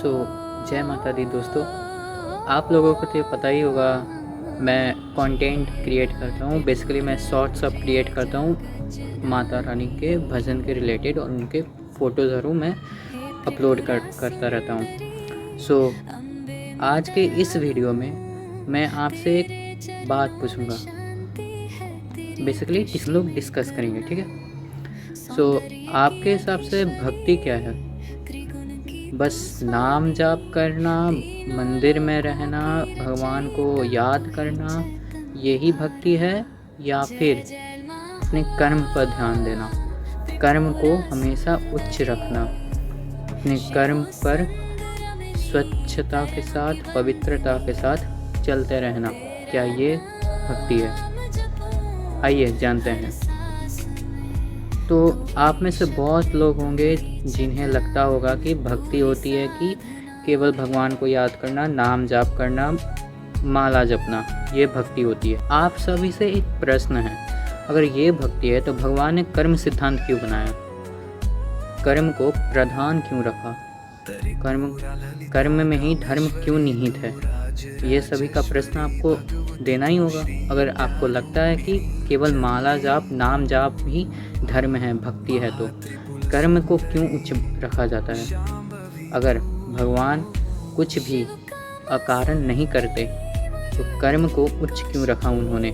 सो जय माता दी दोस्तों। आप लोगों को तो पता ही होगा, मैं कंटेंट क्रिएट करता हूँ। बेसिकली मैं शॉर्ट्स अब क्रिएट करता हूँ माता रानी के भजन के रिलेटेड, और उनके फ़ोटोज़ ज़रूर मैं अपलोड करता रहता हूँ। सो आज के इस वीडियो में मैं आपसे एक बात पूछूंगा। बेसिकली इस लोग डिस्कस करेंगे, ठीक है। सो आपके हिसाब से भक्ति क्या है? बस नाम जाप करना, मंदिर में रहना, भगवान को याद करना, यही भक्ति है? या फिर अपने कर्म पर ध्यान देना, कर्म को हमेशा उच्च रखना, अपने कर्म पर स्वच्छता के साथ, पवित्रता के साथ चलते रहना, क्या ये भक्ति है? आइए जानते हैं। तो आप में से बहुत लोग होंगे जिन्हें लगता होगा कि भक्ति होती है कि केवल भगवान को याद करना, नाम जाप करना, माला जपना, ये भक्ति होती है। आप सभी से एक प्रश्न है, अगर ये भक्ति है तो भगवान ने कर्म सिद्धांत क्यों बनाया? कर्म को प्रधान क्यों रखा? कर्म में ही धर्म क्यों निहित है? ये सभी का प्रश्न आपको देना ही होगा। अगर आपको लगता है कि केवल माला जाप, नाम जाप ही धर्म है, भक्ति है, तो कर्म को क्यों उच्च रखा जाता है? अगर भगवान कुछ भी अकारण नहीं करते तो कर्म को उच्च क्यों रखा उन्होंने?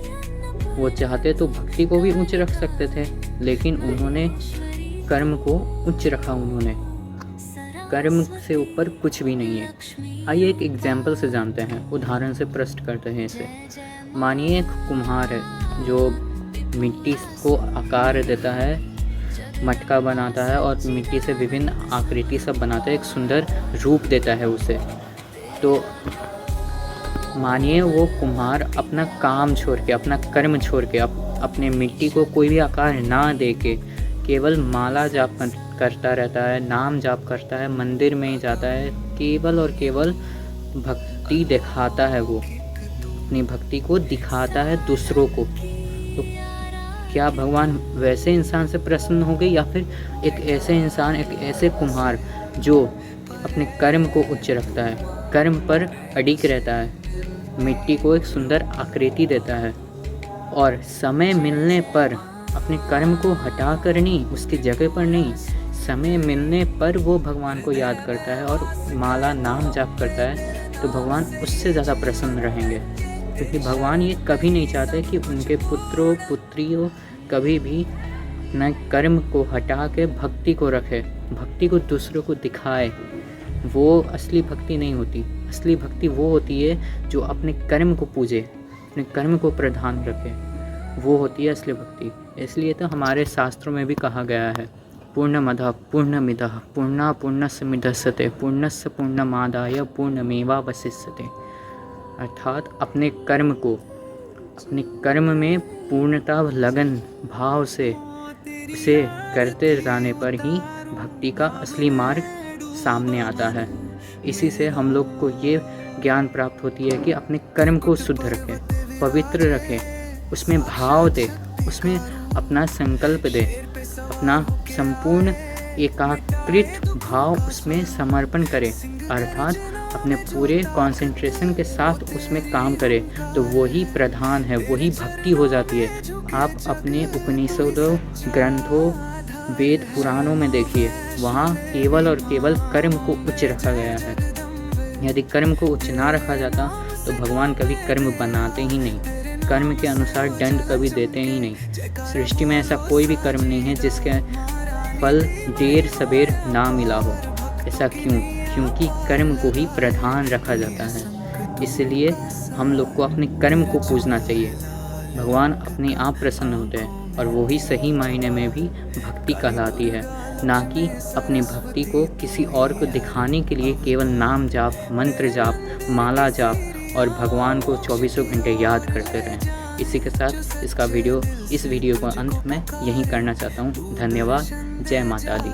वो चाहते तो भक्ति को भी उच्च रख सकते थे, लेकिन उन्होंने कर्म को उच्च रखा। उन्होंने कर्म से ऊपर कुछ भी नहीं है। आइए एक एग्जाम्पल से जानते हैं, उदाहरण से प्रश्न करते हैं इसे। मानिए एक कुम्हार है जो मिट्टी को आकार देता है, मटका बनाता है और मिट्टी से विभिन्न आकृति सब बनाता है, एक सुंदर रूप देता है उसे। तो मानिए वो कुम्हार अपना काम छोड़ के, अपना कर्म छोड़ के, अपने मिट्टी को कोई भी आकार ना दे के केवल माला जाप करता रहता है, नाम जाप करता है, मंदिर में ही जाता है, केवल और केवल भक्ति दिखाता है। वो अपनी भक्ति को दिखाता है दूसरों को। तो क्या भगवान वैसे इंसान से प्रसन्न हो गए, या फिर एक ऐसे इंसान, एक ऐसे कुम्हार जो अपने कर्म को उच्च रखता है, कर्म पर अडिग रहता है, मिट्टी को एक सुंदर आकृति देता है, और समय मिलने पर अपने कर्म को हटा कर नहीं, उसकी जगह पर नहीं, समय मिलने पर वो भगवान को याद करता है और माला नाम जाप करता है, तो भगवान उससे ज़्यादा प्रसन्न रहेंगे। क्योंकि भगवान ये कभी नहीं चाहते कि उनके पुत्रों पुत्रियों कभी भी अपना कर्म को हटा के भक्ति को रखे, भक्ति को दूसरों को दिखाए। वो असली भक्ति नहीं होती। असली भक्ति वो होती है जो अपने कर्म को पूजे, अपने कर्म को प्रधान रखे, वो होती है असली भक्ति। इसलिए तो हमारे शास्त्रों में भी कहा गया है, पूर्णमदः पूर्णमिदः पूर्णापूर्णस्य मुदच्यते पूर्णस्य पूर्णमादाय पूर्णमेवावशिष्यते। अर्थात अपने कर्म को, अपने कर्म में पूर्णता, लगन, भाव से उसे करते रहने पर ही भक्ति का असली मार्ग सामने आता है। इसी से हम लोग को ये ज्ञान प्राप्त होती है कि अपने कर्म को शुद्ध रखें, पवित्र रखें, उसमें भाव दे, उसमें अपना संकल्प दे, अपना संपूर्ण एकाग्रित भाव उसमें समर्पण करे, अर्थात अपने पूरे कंसंट्रेशन के साथ उसमें काम करे, तो वही प्रधान है, वही भक्ति हो जाती है। आप अपने उपनिषदों, ग्रंथों, वेद पुराणों में देखिए, वहाँ केवल और केवल कर्म को उच्च रखा गया है। यदि कर्म को उच्च ना रखा जाता तो भगवान कभी कर्म बनाते ही नहीं, कर्म के अनुसार दंड कभी देते ही नहीं। सृष्टि में ऐसा कोई भी कर्म नहीं है जिसके फल देर सबेर ना मिला हो। ऐसा क्यों? क्योंकि कर्म को ही प्रधान रखा जाता है। इसलिए हम लोग को अपने कर्म को पूजना चाहिए। भगवान अपने आप प्रसन्न होते हैं, और वो ही सही मायने में भी भक्ति कहलाती है, ना कि अपनी भक्ति को किसी और को दिखाने के लिए केवल नाम जाप, मंत्र जाप, माला जाप और भगवान को 24 घंटे याद करते रहें। इसी के साथ इस वीडियो को अंत में यहीं करना चाहता हूँ। धन्यवाद। जय माता दी।